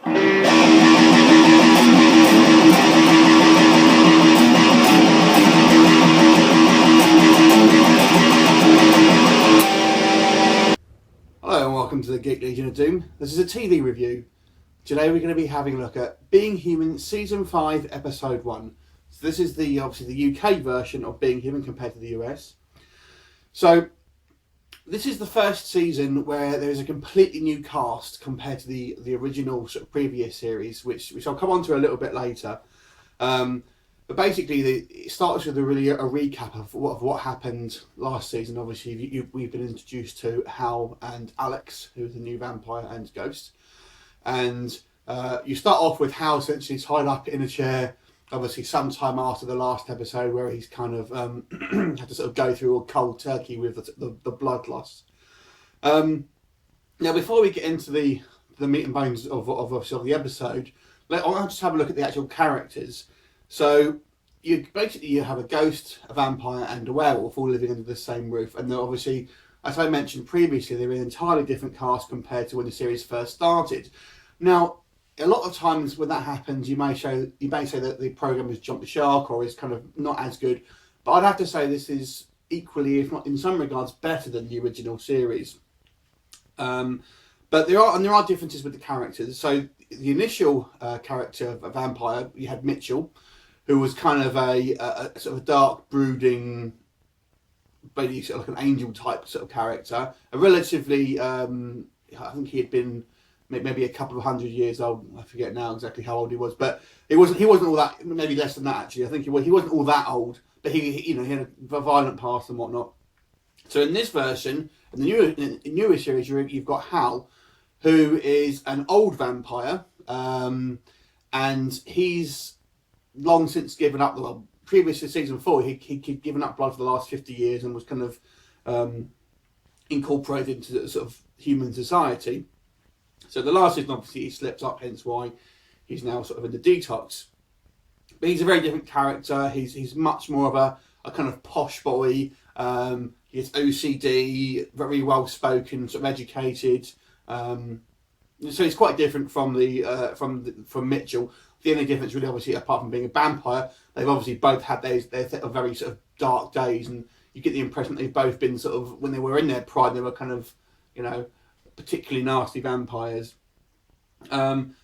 Hello and welcome to the Geek Legion of Doom. This is a TV review. Today we're going to be having a look at Being Human Season 5 Episode 1. So this is obviously the UK version of Being Human compared to the US. So this is the first season where there is a completely new cast compared to the original sort of previous series, which I'll come on to a little bit later. But basically, it starts with a recap of what happened last season. Obviously, we've been introduced to Hal and Alex, who's the new vampire and ghost. And you start off with Hal essentially tied up in a chair, obviously sometime after the last episode where he's kind of had to sort of go through a cold turkey with the blood loss. Now, before we get into the meat and bones of the episode, I'll just have a look at the actual characters. So you have a ghost, a vampire and a werewolf all living under the same roof, and they're obviously, as I mentioned previously, they're an entirely different cast compared to when the series first started. Now, a lot of times when that happens, you may say that the program has jumped the shark or is kind of not as good, but I'd have to say this is equally, if not in some regards, better than the original series. But there are differences with the characters. So the initial character of a vampire, you had Mitchell, who was kind of a sort of a dark, brooding, basically sort of like an angel type sort of character. A relatively, I think he had been maybe a couple of 100 years old. I forget now exactly how old he was, but he wasn't all that. Maybe less than that actually. I think he wasn't all that old, but he had a violent past and whatnot. So in this version, in the newer series, you've got Hal, who is an old vampire, and he's long since given up. Well, previous to season 4, he'd given up blood for the last 50 years and was kind of incorporated into the sort of human society. So the last season, obviously, he slips up, hence why he's now sort of in the detox. But he's a very different character. He's much more of a kind of posh boy. He has OCD, very well spoken, sort of educated. So he's quite different from Mitchell. The only difference, really, obviously, apart from being a vampire, they've obviously both had their very sort of dark days, and you get the impression that they've both been sort of, when they were in their prime, they were kind of, particularly nasty vampires.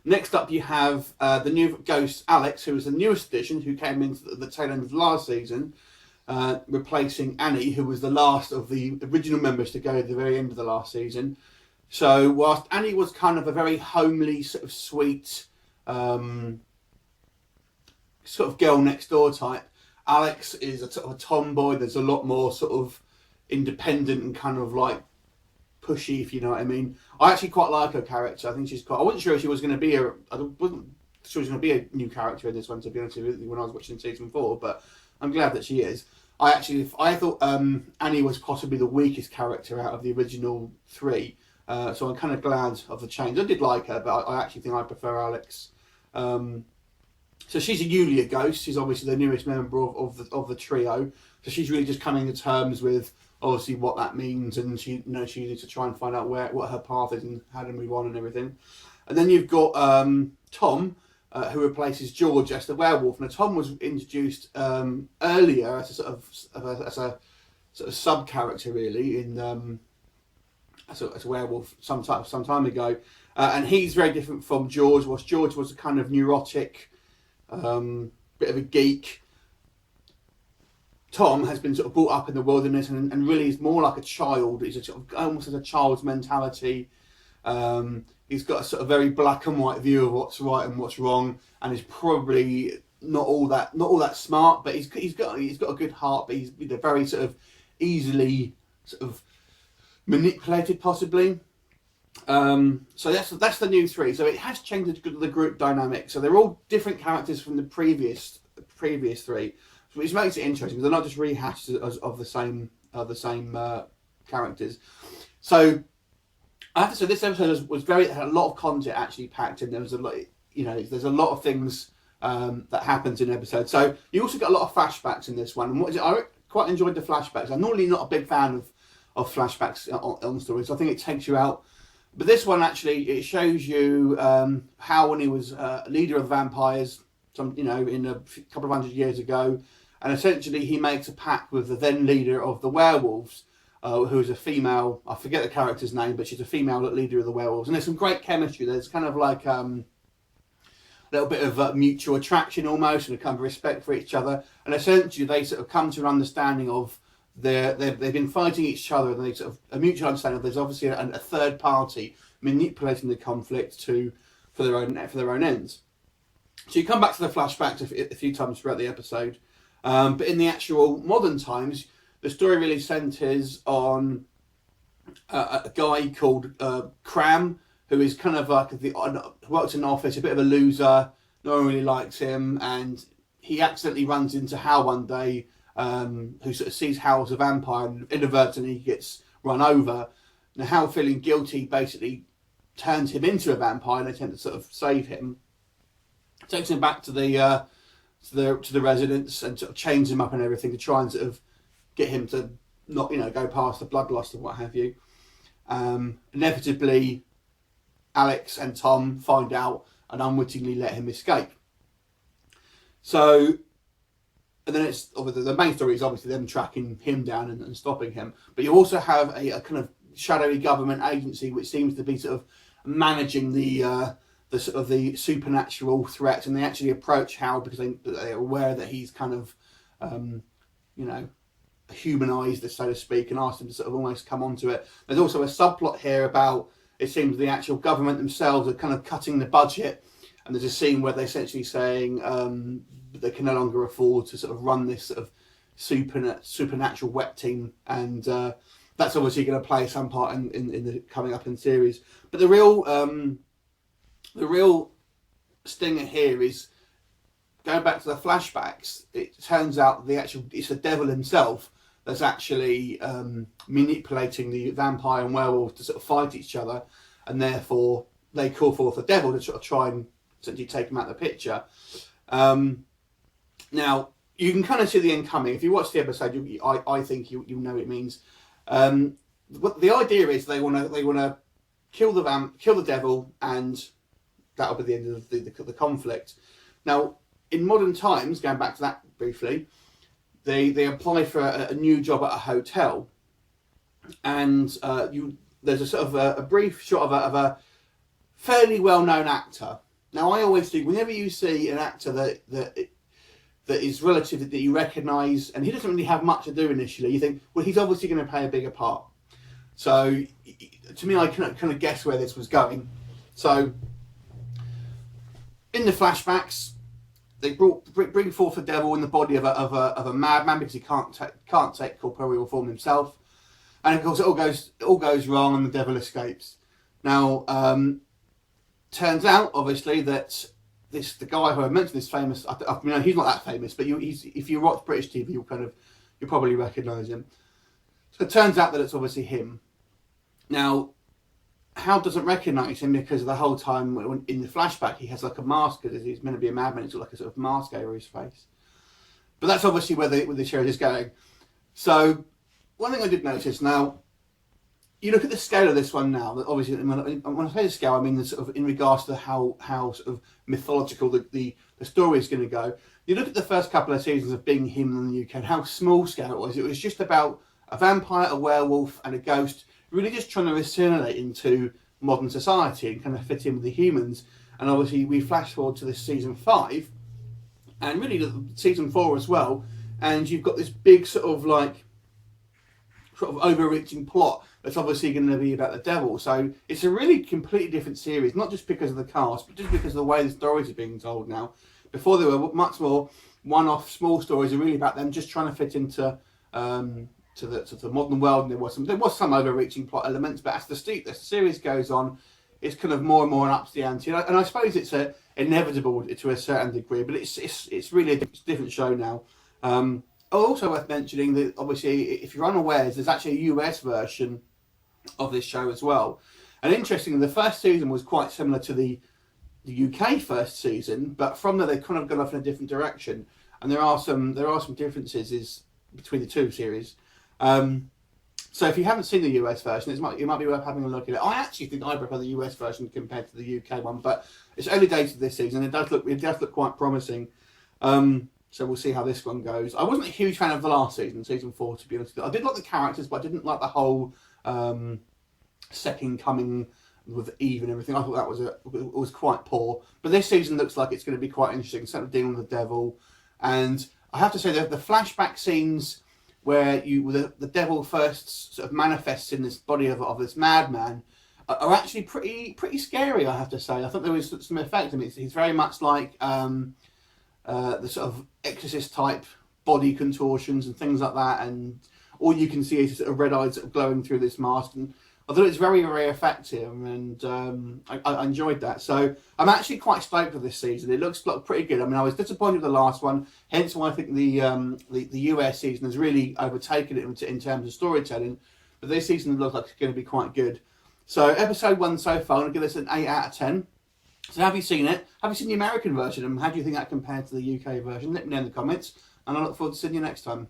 Next up, you have the new ghost, Alex, who was the newest addition, who came into the tail end of last season, replacing Annie, who was the last of the original members to go at the very end of the last season. So whilst Annie was kind of a very homely, sort of sweet, sort of girl next door type, Alex is a sort of a tomboy. There's a lot more sort of independent and kind of like pushy, if you know what I mean. I actually quite like her character. I think she's quite. I wasn't sure she was going to be I wasn't sure she was going to be a new character in this one, to be honest with you, when I was watching season 4. But I'm glad that she is. I thought Annie was possibly the weakest character out of the original 3. So I'm kind of glad of the change. I did like her, but I actually think I prefer Alex. So she's a Yulia ghost. She's obviously the newest member of the trio. So she's really just coming to terms with obviously what that means, and she needs to try and find out what her path is and how to move on and everything. And then you've got Tom, who replaces George as the werewolf. Now Tom was introduced earlier as a sort of sub character, really, in as a werewolf some time ago, and he's very different from George. George was a kind of neurotic, bit of a geek. Tom has been sort of brought up in the wilderness and really is more like a child. He's almost has a child's mentality. He's got a sort of very black and white view of what's right and what's wrong, and is probably not all that smart. But he's got a good heart. But he's very sort of easily sort of manipulated, possibly. So that's the new 3. So it has changed the group dynamic. So they're all different characters from the previous 3. Which makes it interesting because they're not just rehashed of the same characters. So I have to say this episode had a lot of content actually packed in. There was a lot, there's a lot of things that happens in the episode. So you also got a lot of flashbacks in this one. And I quite enjoyed the flashbacks. I'm normally not a big fan of flashbacks on stories. I think it takes you out But this one actually, it shows you how when he was leader of vampires, in a couple of hundred years ago, and essentially he makes a pact with the then leader of the werewolves, who's a female. I forget the character's name, but she's a female leader of the werewolves. And there's some great chemistry. There's kind of like a little bit of mutual attraction almost, and a kind of respect for each other. And essentially they sort of come to an understanding of they've been fighting each other, and they sort of a mutual understanding of there's obviously a third party manipulating the conflict for their own ends. So you come back to the flashbacks a few times throughout the episode, but in the actual modern times, the story really centres on a guy called Cram, who is kind of like works in an office, a bit of a loser. No one really likes him, and he accidentally runs into Hal one day, who sort of sees Hal as a vampire, and inadvertently gets run over. Now Hal, feeling guilty, basically turns him into a vampire, and they tend to sort of save him. Takes him back to the residence and sort of chains him up and everything to try and sort of get him to not go past the bloodlust and what have you. Inevitably, Alex and Tom find out and unwittingly let him escape. So, and then it's obviously the main story is obviously them tracking him down and stopping him. But you also have a kind of shadowy government agency which seems to be sort of managing the sort of the supernatural threats, and they actually approach Hal because they're aware that he's kind of humanized, so to speak, and ask him to sort of almost come onto it. There's also a subplot here about, it seems the actual government themselves are kind of cutting the budget, and there's a scene where they're essentially saying they can no longer afford to sort of run this sort of supernatural wet team, and that's obviously going to play some part in the coming up in the series. But the real stinger here is going back to the flashbacks. It turns out it's the devil himself that's actually manipulating the vampire and werewolf to sort of fight each other, and therefore they call forth the devil to sort of try and essentially take him out of the picture. Now you can kind of see the end coming. If you watch the episode, I think you know what it means. What the idea is, they want to kill the devil, and that'll be the end of the conflict. Now, in modern times, going back to that briefly, they apply for a new job at a hotel, and there's a sort of a brief shot of a fairly well-known actor. Now, I always think whenever you see an actor that is relative, that you recognise, and he doesn't really have much to do initially, you think, well, he's obviously going to play a bigger part. So, to me, I kind of guess where this was going. So, in the flashbacks, they bring forth the devil in the body of a madman because he can't take corporeal form himself, and of course it all goes wrong, and the devil escapes. Now, turns out obviously that the guy who I mentioned is famous. I mean, he's not that famous, but if you watch British TV, you'll probably recognise him. So it turns out that it's obviously him. Now, Hal doesn't recognise him because the whole time in the flashback he has like a mask, because he's meant to be a madman. It's got like a sort of mask over his face. But that's obviously where the show is going. So one thing I did notice, now you look at the scale of this one now. That obviously, when I say the scale, I mean the sort of in regards to how sort of mythological the story is going to go. You look at the first couple of seasons of Being Human in the UK and how small scale it was. It was just about a vampire, a werewolf, and a ghost, really just trying to assimilate into modern society and kind of fit in with the humans. And obviously we flash forward to this season 5 and really season 4 as well, and you've got this big sort of overreaching plot that's obviously going to be about the devil. So it's a really completely different series, not just because of the cast, but just because of the way the stories are being told now. Before, they were much more one-off small stories, are really about them just trying to fit into to the modern world, and there was some overreaching plot elements, but as the series goes on, it's kind of more and more ups the ante, and I suppose it's inevitable to a certain degree, but it's really a different show now. Also worth mentioning that obviously, if you're unawares, there's actually a US version of this show as well. And interestingly, the first season was quite similar to the UK first season, but from there they kind of gone off in a different direction, and there are some differences between the two series. So if you haven't seen the US version, it might be worth having a look at it. I actually think I prefer the US version compared to the UK one, but it's early days of this season. It does look quite promising. So we'll see how this one goes. I wasn't a huge fan of the last season 4, to be honest with you. I did like the characters, but I didn't like the whole second coming with Eve and everything. I thought that was quite poor. But this season looks like it's going to be quite interesting. Instead of dealing with the devil, and I have to say that the flashback scenes where the devil first sort of manifests in this body of this madman are actually pretty scary. I have to say. I thought there was some effect. I mean, he's very much like the sort of exorcist type body contortions and things like that, and all you can see is sort of red eyes sort of glowing through this mask. And I thought it's very, very effective, and I enjoyed that. So I'm actually quite stoked for this season. It looks pretty good. I mean, I was disappointed with the last one, hence why I think the US season has really overtaken it in terms of storytelling. But this season looks like it's going to be quite good. So episode 1 so far, I'm going to give this an 8 out of 10. So have you seen it? Have you seen the American version? And how do you think that compared to the UK version? Let me know in the comments. And I look forward to seeing you next time.